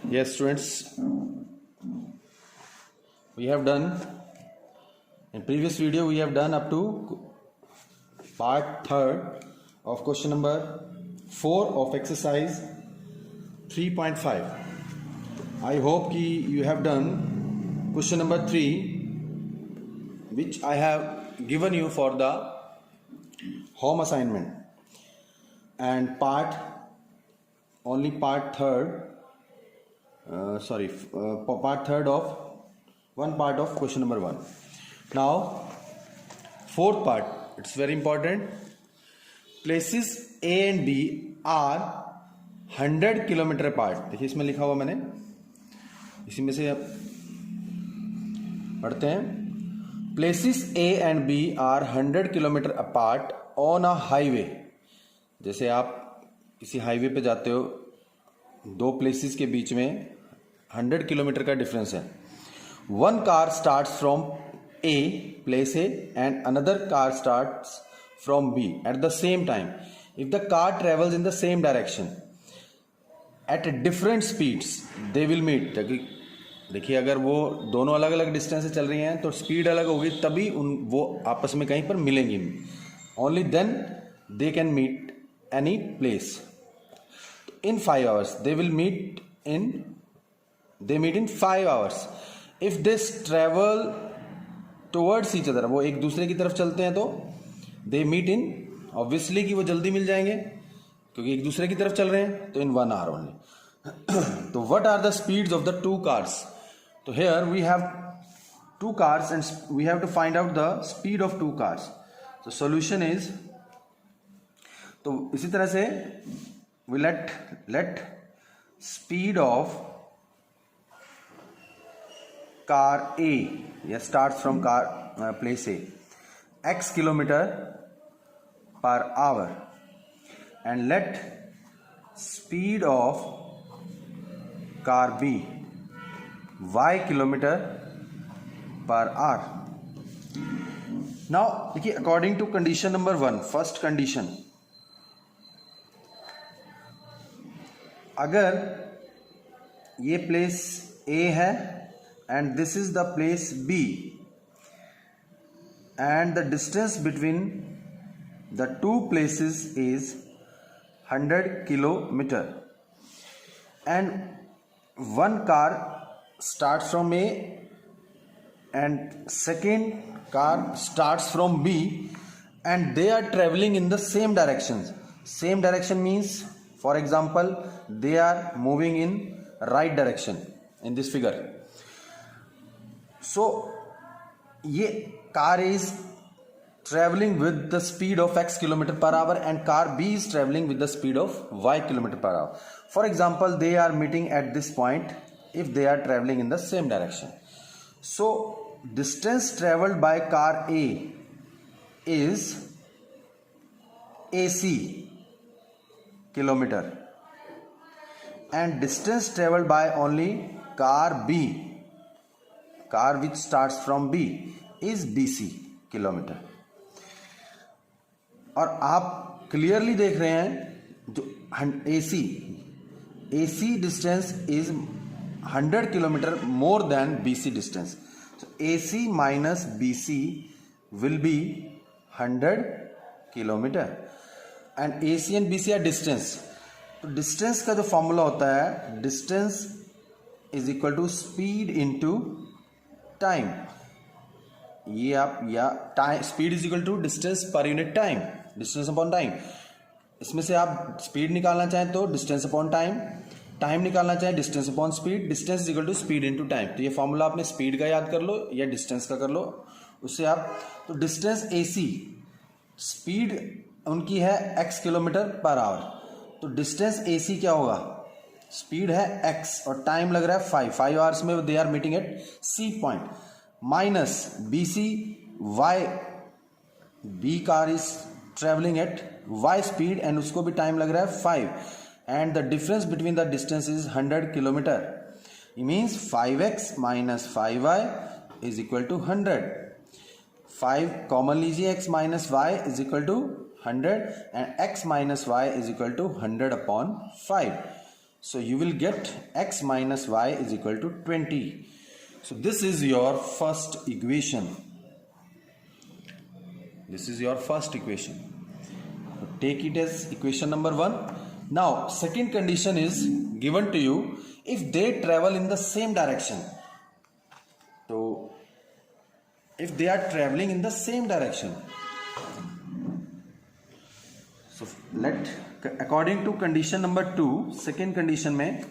Yes, students, we have done in previous video we have done up to part 3rd of question number 4 of exercise 3.5. I hope you have done question number 3, which I have given you for the home assignment, and part 3rd part 3rd of one part of question number 1. Now 4th part, it's very important. Places A and B are 100 kilometre apart. देखिए इसमें लिखा हुआ मैंने, इसी में से पढ़ते हैं. Places A and B are 100 kilometre apart on a highway. जैसे आप किसी हाईवे पे जाते हो, दो प्लेसेस के बीच में 100 किलोमीटर का डिफरेंस है. One car starts from A, place A, and another car starts from B at the same time. If the car travels in the same direction at different speeds, they will meet. देखिए अगर वो दोनों अलग अलग distance से चल रही हैं तो स्पीड अलग होगी, तभी वो आपस में कहीं पर मिलेंगी. Only then they can meet any place. इन 5 hours they will meet in 5 hours. If they travel towards each other, वो एक दूसरे की तरफ चलते हैं तो they meet in, obviously कि वो जल्दी मिल जाएंगे क्योंकि एक दूसरे की तरफ चल रहे हैं, तो in 1 hour only. तो what are the speeds of the two cars? तो here we have two cars and we have to find out the speed of two cars. So solution is, तो इसी तरह से we let speed of car A, yes, starts from car place A, x kilometer per hour, and let speed of car B y kilometer per hour. Now देखिए, according to condition number 1, first condition, अगर ये place A है and this is the place B, and the distance between the two places is 100 kilometer, and one car starts from A and second car starts from B, and they are traveling in the same directions. Same direction means, for example, they are moving in right direction in this figure. So ये car is traveling with the speed of x kilometer per hour and car B is traveling with the speed of y kilometer per hour. For example, they are meeting at this point if they are traveling in the same direction. So distance traveled by car A is AC kilometer, and distance traveled by only car B, car which starts from B, is BC kilometre. और आप clearly देख रहे हैं जो AC distance is 100 kilometre more than BC distance. So AC minus BC will be 100 kilometre, and AC and BC are distance. तो distance का जो formula होता है, distance is equal to speed into time. ये आप या time, speed is equal to distance per unit time, distance upon time. इसमें से आप स्पीड निकालना चाहें तो डिस्टेंस अपॉन टाइम, टाइम निकालना चाहें distance upon speed, distance is equal to speed into time. तो ये फॉर्मूला आपने स्पीड का याद कर लो या डिस्टेंस का कर लो, उससे आप, तो डिस्टेंस AC, स्पीड उनकी है x किलोमीटर पर आवर, तो डिस्टेंस AC क्या होगा, स्पीड है x और टाइम लग रहा है 5 आवर्स में they are meeting at C point, minus BC y, B car is travelling at y speed and उसको भी टाइम लग रहा है 5, and the difference between the distance is 100 kilometre. It means 5x minus 5y is equal to 100. 5 common लीजिए, x minus y is equal to 100 and x minus y is equal to 100 upon 5. So you will get x minus y is equal to 20. So this is your first equation. This is your first equation. So take it as equation number 1. Now second condition is given to you, if they travel in the same direction. So if they are traveling in the same direction, so according to condition number 2, second condition में,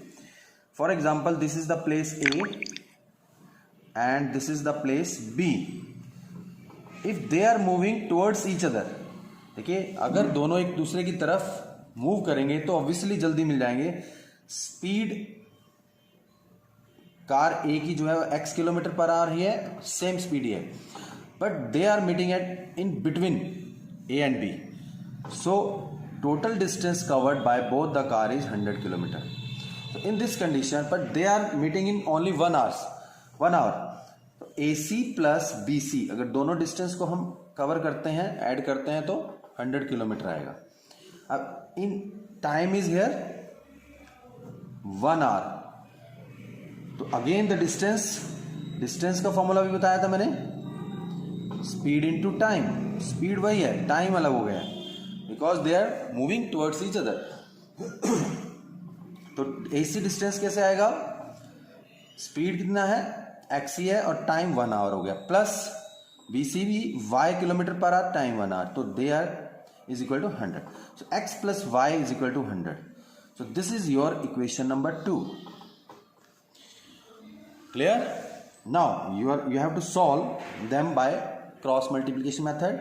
for example this is the place A and this is the place B. If they are moving towards each other, देखिए अगर दोनों एक दूसरे की तरफ move करेंगे तो ऑब्वियसली जल्दी मिल जाएंगे. स्पीड कार ए की जो है x किलोमीटर पर आ रही है, सेम स्पीड ही है, but they are meeting at in between A and B. So total distance covered by both the car is 100 kilometre. So in this condition, but they are meeting in only 1 hour. तो AC plus BC अगर दोनों distance को हम cover करते हैं, add करते हैं तो 100 किलोमीटर आएगा. अब in time is here 1 hour. तो अगेन द डिस्टेंस का फॉर्मूला भी बताया था मैंने, स्पीड इनटू टाइम. स्पीड वही है, टाइम अलग हो गया because they are moving towards each other. तो AC डिस्टेंस कैसे आएगा, स्पीड कितना है x ही है और टाइम 1 hour हो गया, प्लस BC भी y kilometre per hour, time 1 hour. तो they are is equal to 100. So x plus y is equal to 100. So this is your equation number 2. Clear? Now you have to solve them by cross multiplication method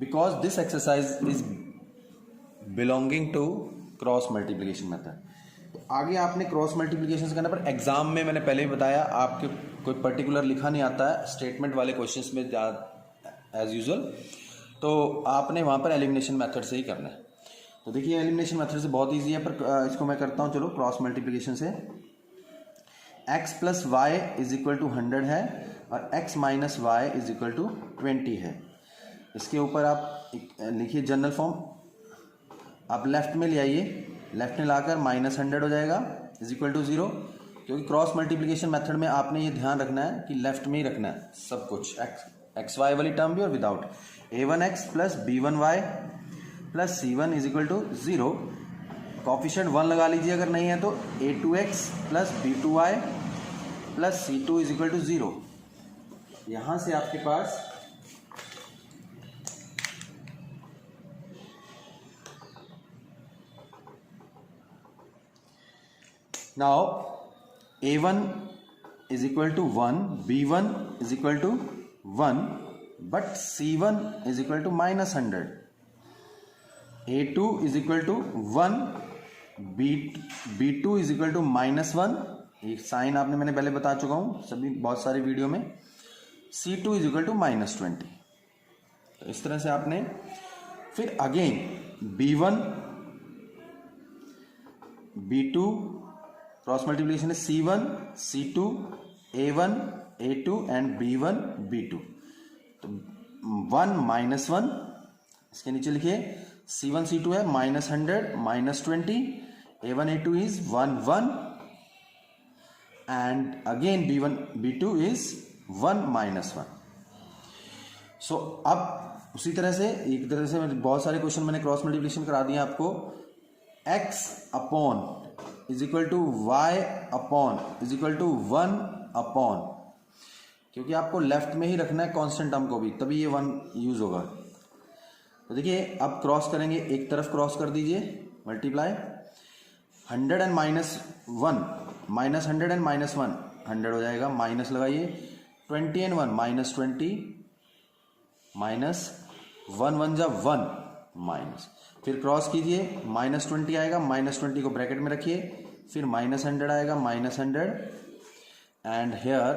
because this exercise is belonging to cross multiplication method. तो आगे आपने cross multiplication करना, पर exam में मैंने पहले ही बताया आपके कोई पर्टिकुलर लिखा नहीं आता है, स्टेटमेंट वाले क्वेश्चंस में एज यूजुअल, तो आपने वहां पर एलिमिनेशन मेथड से ही करना है. तो देखिए एलिमिनेशन मेथड से बहुत इजी है, पर इसको मैं करता हूँ. चलो क्रॉस मल्टीप्लिकेशन से x plus y is equal to 100 है और x minus y is equal to 20 है. इसके ऊपर आप लिखिए जनरल फॉर्म, आप लेफ्ट में ले आइए, लेफ्ट में लाकर -100 हो जाएगा इज इक्वल टू 0. क्योंकि क्रॉस मल्टीप्लिकेशन मेथड में आपने ये ध्यान रखना है कि लेफ्ट में ही रखना है सब कुछ, एक्स वाई वाली टर्म भी और without. a1x plus b1y plus c1 is equal to 0. Coefficient 1 लगा लीजिए अगर नहीं है तो a2x plus b2y plus c2 is equal to 0. यहां से आपके पास now a1 is equal to 1, b1 is equal to 1, but c1 is equal to -100. a2 is equal to 1, b2 is equal to -1. ये साइन आपने मैंने पहले बता चुका हूं सभी बहुत सारे वीडियो में. c2 is equal to -20. तो इस तरह से आपने फिर again b1 b2 cross multiplication है c1 c2 a1 a2 and b1 b2. तो 1 -1 इसके नीचे लिखिए, c1 c2 है -100 -20, a1 a2 is 1 1 and again b1 b2 is 1 -1. सो अब उसी तरह से एक तरह से बहुत सारे क्वेश्चन मैंने क्रॉस मल्टीप्लिकेशन करा दिए आपको. x upon is equal to y upon is equal to 1 upon, क्योंकि आपको लेफ्ट में ही रखना है कांस्टेंट टर्म को भी, तभी ये 1 यूज होगा. तो देखिए अब क्रॉस करेंगे, एक तरफ क्रॉस कर दीजिए, मल्टीप्लाई 100 एंड -1 -100 एंड -1 100 हो जाएगा, माइनस लगाइए 20 एंड 1 -20 माइनस 1 1 जा 1 माइनस, फिर क्रॉस कीजिए -20 आएगा, -20 को ब्रैकेट में रखिए, फिर -100 आएगा -100 एंड हेयर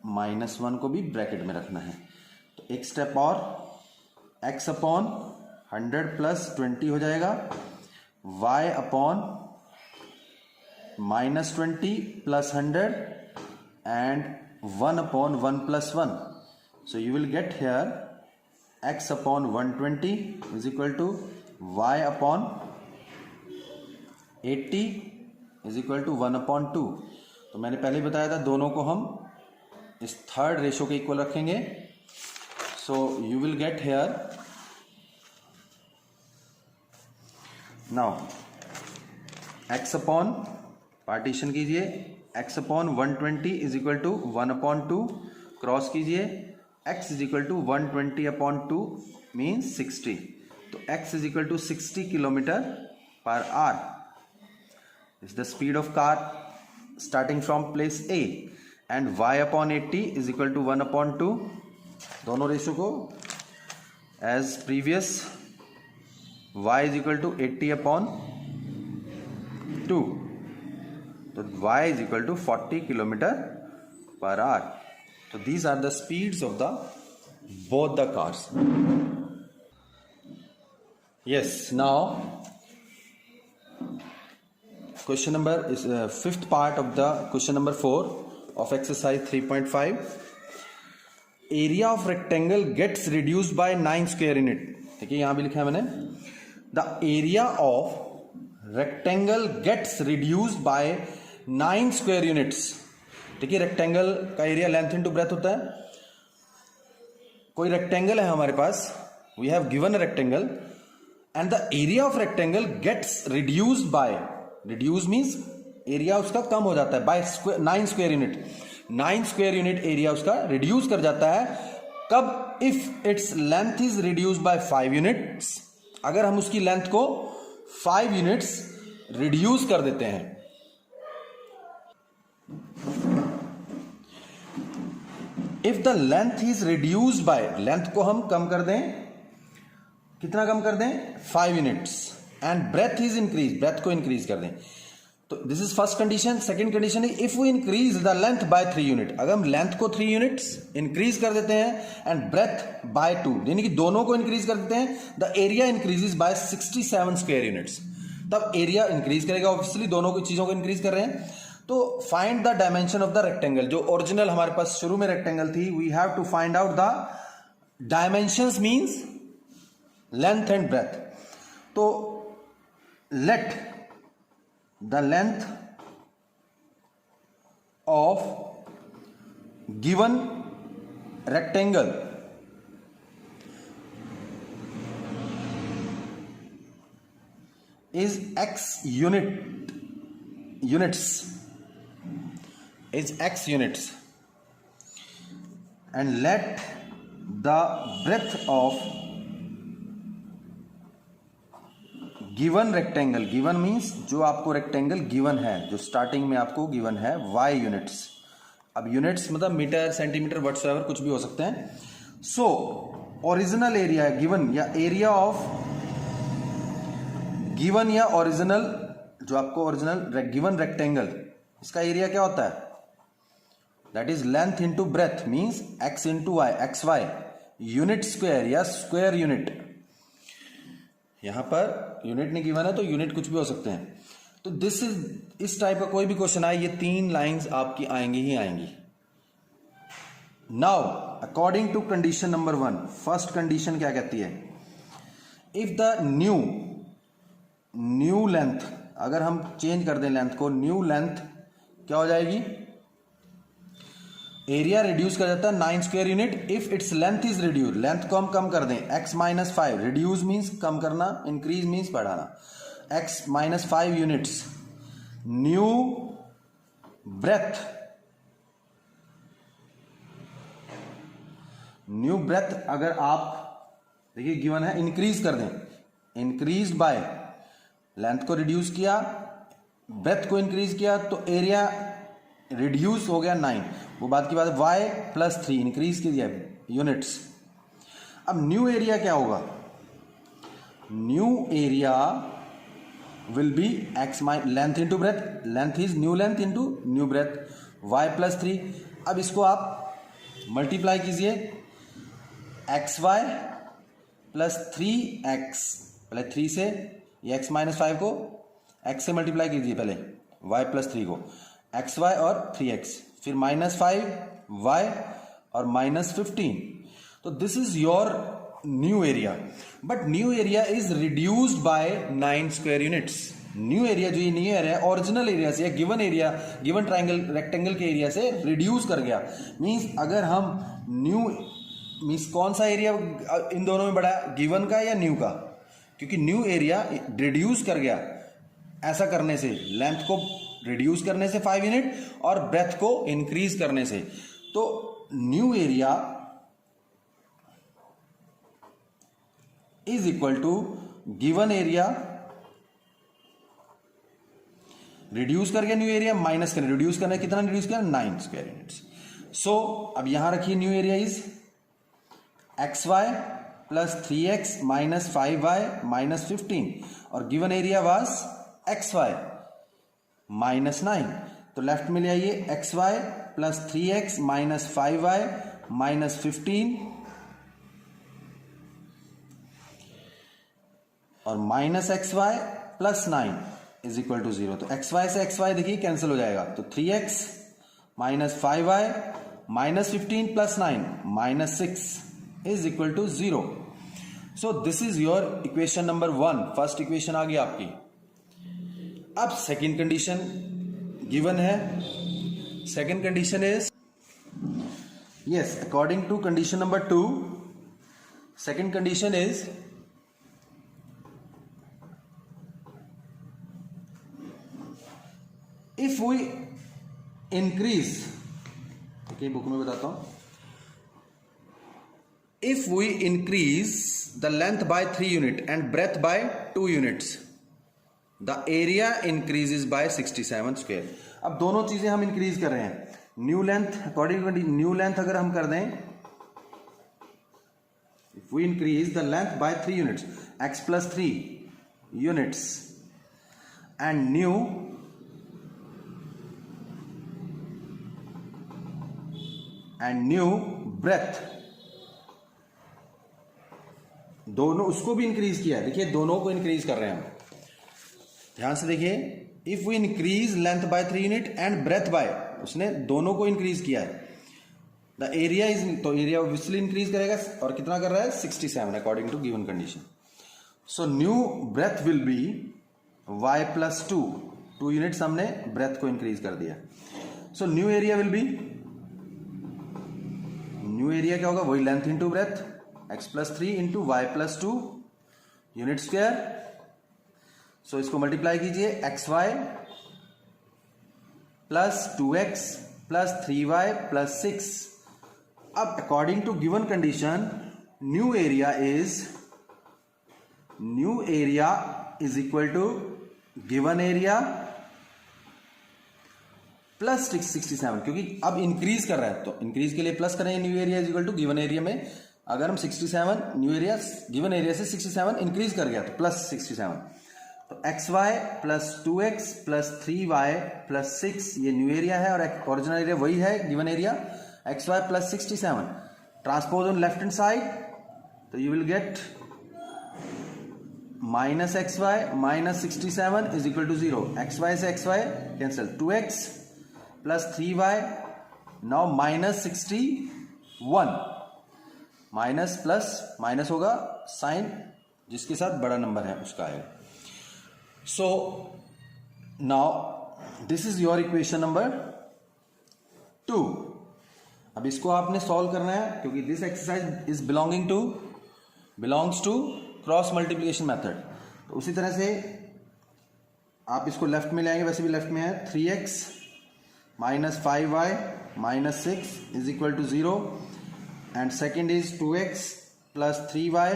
-1 को भी ब्रैकेट में रखना है. तो एक स्टेप और, x अपॉन 100 प्लस 20 हो जाएगा, y upon -20 plus 100 and 1 upon 1 plus 1. So you will get here x upon 120 is equal to y upon 80 is equal to 1/2। तो मैंने पहले ही बताया था दोनों को हम इस थर्ड रेशो के इक्वल रखेंगे। So you will get here now x upon, partition कीजिए, x upon 120 is equal to 1/2, cross कीजिए, x is equal to 120/2 means 60। तो x is equal to 60 kilometre per hour is the speed of car starting from place A, and y upon 80 is equal to 1/2। दोनों ratio को as previous, y is equal to 80/2, तो y is equal to 40 kilometre per hour. तो these are the speeds of the both the cars. Yes, now question number is fifth part of the question number 4 of exercise 3.5। Area of rectangle gets reduced by 9 square unit. देखिए यहां भी लिखा है मैंने, the area of rectangle gets reduced by 9 square units. देखिए rectangle का area length into breadth होता है। कोई रेक्टेंगल है हमारे पास, we have given a rectangle and the area of rectangle gets reduced by, reduce means area उसका कम हो जाता है, by 9 square unit. 9 square unit area उसका रिड्यूस कर जाता है। कब? If it's length is reduced by 5 units, अगर हम उसकी लेंथ को 5 यूनिट्स रिड्यूस कर देते हैं। If the length is reduced bye, length को हम कम कर दें, कितना कम कर दें? 5 units, and breadth is increase, breadth को इंक्रीज कर दें। तो this is first condition. Second condition is if we increase the length by 3 unit, अगर हम लेंथ को 3 यूनिट्स इंक्रीज कर देते हैं एंड ब्रेथ बाय 2, यानी कि दोनों को इंक्रीज कर देते हैं, the area increases by 67 square units, तब एरिया इंक्रीज करेगा। ऑब्वियसली दोनों की चीजों को इंक्रीज कर रहे हैं। तो find the dimension of the rectangle. जो ओरिजिनल हमारे पास शुरू में रेक्टेंगल थी, we have to find out the dimensions means length and breadth. तो let the length of given rectangle is x units is x units, and let the breadth of given rectangle, given means जो आपको rectangle given है, जो starting में आपको given है, y units. अब units मतलब मीटर, सेंटीमीटर, व्हाटसोएवर कुछ भी हो सकते हैं। सो ओरिजिनल एरिया गिवन, या एरिया ऑफ गिवन या ओरिजिनल, जो आपको ओरिजिनल गिवन रेक्टेंगल, इसका एरिया क्या होता है? That is length into breadth means x into y, x y, unit square या स्क्वायर यूनिट। यहां पर यूनिट नहीं गिवन है तो यूनिट कुछ भी हो सकते हैं। तो दिस इज, इस टाइप का कोई भी क्वेश्चन आए, ये 3 लाइंस आपकी आएंगी ही आएंगी। Now according to condition number 1, first condition क्या कहती है? इफ द न्यू लेंथ, अगर हम चेंज कर दें लेंथ को, न्यू लेंथ क्या हो जाएगी? एरिया रिड्यूस कर जाता है 9 square unit if it's length is reduce, length को हम कम कर दें, x माइनस 5, रिड्यूस मीन्स कम करना, इंक्रीज मीन्स बढ़ाना, x minus 5 units. New breadth, new breadth अगर आप देखिए गिवन है, इंक्रीज कर दें, इंक्रीज बाय, लेंथ को रिड्यूस किया, ब्रेथ को इंक्रीज किया, तो एरिया रिड्यूस हो गया 9, वो बात की बात है। y प्लस 3 इंक्रीज कीजिए यूनिट्स। अब न्यू एरिया क्या होगा? New area will be x length into breadth, length is new length into new breadth, y plus 3। अब इसको आप मल्टीप्लाई कीजिए, एक्स वाई प्लस 3x, पहले 3 से, ये x माइनस 5 को x से मल्टीप्लाई कीजिए, पहले y प्लस 3 को, एक्स वाई और 3x, फिर माइनस 5y और माइनस 15। तो this is your new area, but new area is reduced by 9 square units. New area, जो ये न्यू एरिया है ओरिजिनल एरिया से या given area, given triangle rectangle के एरिया से रिड्यूस कर गया। मींस अगर हम न्यू मींस कौन सा एरिया इन दोनों में बड़ा है, गिवन का या न्यू का? क्योंकि न्यू एरिया रिड्यूस कर गया, ऐसा करने से लेंथ को रिड्यूस करने से 5 यूनिट और ब्रेथ को इंक्रीज करने से। तो new area is equal to given area, reduce कर गया न्यू एरिया, माइनस करना, रिड्यूस करना कितना रिड्यूस किया 9 स्क्वायर यूनिट्स। सो अब यहां रखिए new area is xy plus 3x minus 5y minus 15 और given area was xy minus 9। तो लेफ्ट में ले आइए xy plus 3x minus 5y minus 15 और minus xy plus 9 is equal to 0। तो xy से xy देखिए कैंसिल हो जाएगा, तो 3x minus 5y minus 15 plus 9 minus 6 is equal to 0। So this is your equation number 1, first equation आ गई आपकी। अब सेकेंड कंडीशन गिवन है। Second condition is yes, according to condition number 2, second condition is if we increase, okay, book में बताता हूं, if we increase the length by 3 unit and breadth by 2 units, the area increases by 67 square। अब दोनों चीजें हम increase कर रहे हैं। New length, according to new length अगर हम कर दें, if we increase the length by 3 units, x plus 3 units and new breadth, दोनों उसको भी इंक्रीज किया है। देखिए दोनों को इंक्रीज कर रहे हैं हम, ध्यान से देखिए। If we increase length by 3 unit and breadth by, उसने दोनों को इंक्रीज किया है। द एरिया इज, तो एरिया ऑब्वियसली इंक्रीज करेगा और कितना कर रहा है 67 according to given condition. So new breadth will be y plus 2 units, हमने ब्रेथ को इंक्रीज कर दिया। So new area will be, new area क्या होगा, वही length into breadth, x plus 3 into y plus 2 unit square. So इसको multiply कीजिए, xy plus 2x plus 3y plus 6। अब according to given condition new area is equal to given area plus 67, क्योंकि अब increase कर रहा है तो increase के लिए प्लस करेंगे, new area is equal to given area में अगर हम 67, न्यू एरिया गिवन एरिया से 67 इंक्रीज कर गया तो प्लस 67। तो xy plus 2x plus 3y plus 6 ये न्यू एरिया है और ओरिजिनल एरिया वही है given area, xy plus 67। Transpose on left hand side, तो you will get minus xy minus 67 is equal to 0। xy से xy cancel, 2x plus 3y now minus 61, minus plus minus होगा, sign जिसके साथ बड़ा number है उसका आएगा। So now this is your equation number 2। अब इसको आपने सॉल्व करना है क्योंकि this exercise is belongs to cross multiplication method. तो उसी तरह से आप इसको लेफ्ट में ले आएंगे, वैसे भी लेफ्ट में है 3x minus 5y minus 6 is equal to 0 and second is 2x plus 3y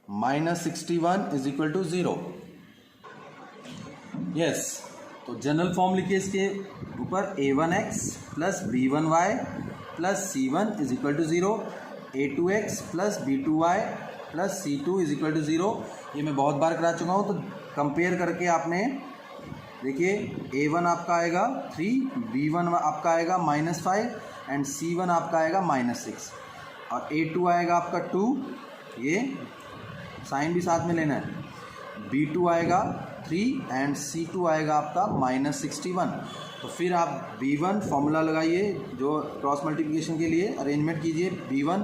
minus 61 is equal to 0। Yes, तो जनरल फॉर्म लिखिए इसके ऊपर, a1x plus b1y plus c1 is equal to 0, a2x plus b2y plus c2 is equal to 0। ये मैं बहुत बार करा चुका हूँ, तो कंपेयर करके आपने देखिए a1 आपका आएगा 3, b1 आपका आएगा माइनस 5 एंड c1 आपका आएगा माइनस 6 और a2 आएगा आपका 2, ये साइन भी साथ में लेना है, b2 आएगा 3 एंड c2 आएगा आपका माइनस 61। तो फिर आप b1 फॉर्मूला लगाइए जो क्रॉस मल्टीप्लिकेशन के लिए अरेंजमेंट कीजिए, b1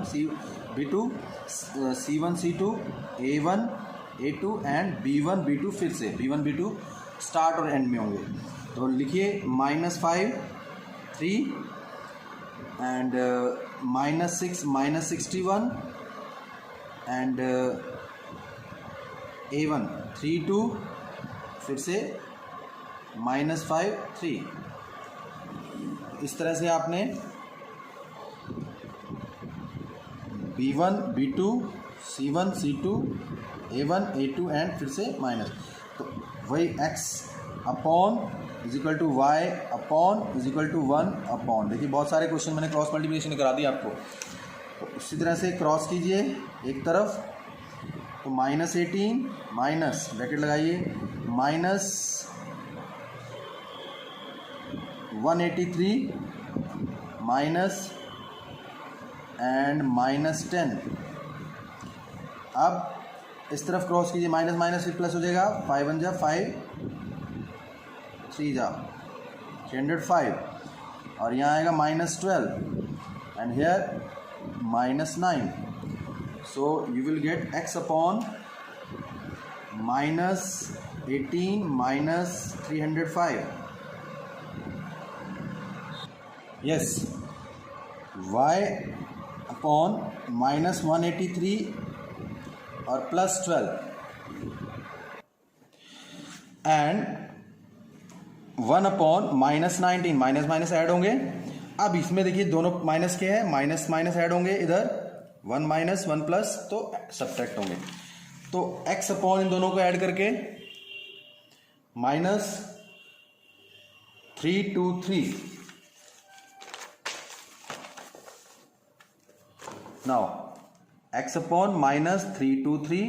b2 c1 c2 a1 A2 and B1 B2 फिर से B1 B2 स्टार्ट और एंड में होंगे। तो लिखिए -5 3 एंड -6 -61 एंड A1 3 2 फिर से -5 3। इस तरह से आपने B1 B2 C1 C2 A1 A2 and फिर से माइनस, तो वही x upon is equal to y upon is equal to 1 upon. देखिए बहुत सारे क्वेश्चन मैंने क्रॉस मल्टीप्लिकेशन करा दिया आपको, तो इसी तरह से क्रॉस कीजिए एक तरफ, तो -18 माइनस ब्रैकेट लगाइए -183 माइनस एंड -10। अब इस तरफ क्रॉस कीजिए, माइनस माइनस फिर प्लस हो जाएगा, 5 1 जा 5 3 जा 305, और यहाँ आएगा -12 and here -9। So you will get x upon -18 minus 305। Yes, y upon -183 और +12 and 1 upon -19, minus minus add होंगे। अब इसमें देखिए दोनों माइनस के हैं, माइनस माइनस ऐड होंगे, इधर 1 माइनस 1 प्लस, तो सब्ट्रैक्ट होंगे। तो x अपॉन इन दोनों को ऐड करके -323। Now x upon -323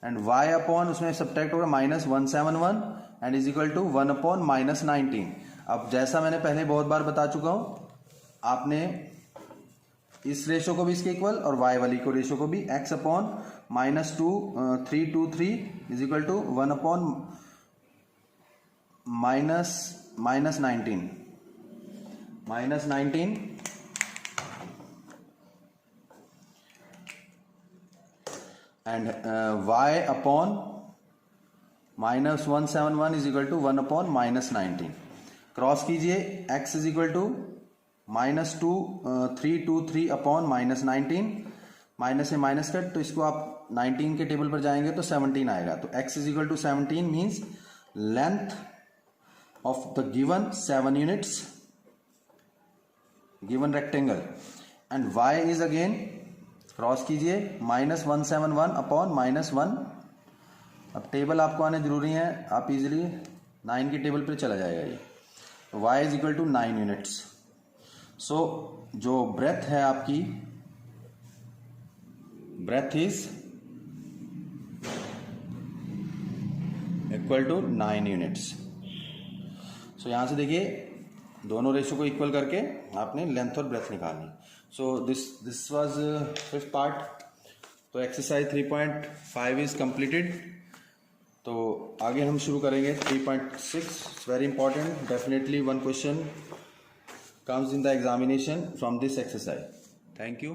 and y upon उसमें सब्ट्रैक्ट होगा -171 and is equal to 1 upon -19। अब जैसा मैंने पहले बहुत बार बता चुका हूं, आपने इस रेशो को भी इसके इक्वल और y वाली को रेशो को भी, x upon -323 is equal to 1 upon -19 and y upon -171 is equal to 1 upon -19। Cross कीजिए, x is equal to -323 upon -19, minus से माइनस कट, तो इसको आप 19 के टेबल पर जाएंगे तो 17 आएगा। तो x is equal to 17 means length of the given 7 units given rectangle, and y is again, cross कीजिए, -171 अपॉन -1। अब टेबल आपको आने जरूरी है, आप इजीली 9 के टेबल पे चला जाएगा ये। y is equal to 9 units. So जो ब्रेथ है आपकी, breadth is equal to 9 units. So यहां से देखिए दोनों रेशो को इक्वल करके आपने लेंथ और ब्रेथ निकालनी। So this was fifth part. तो एक्सरसाइज 3.5 इज कंप्लीटेड। तो आगे हम शुरू करेंगे 3.6। Very important, definitely one question comes in the examination from this exercise. Thank you.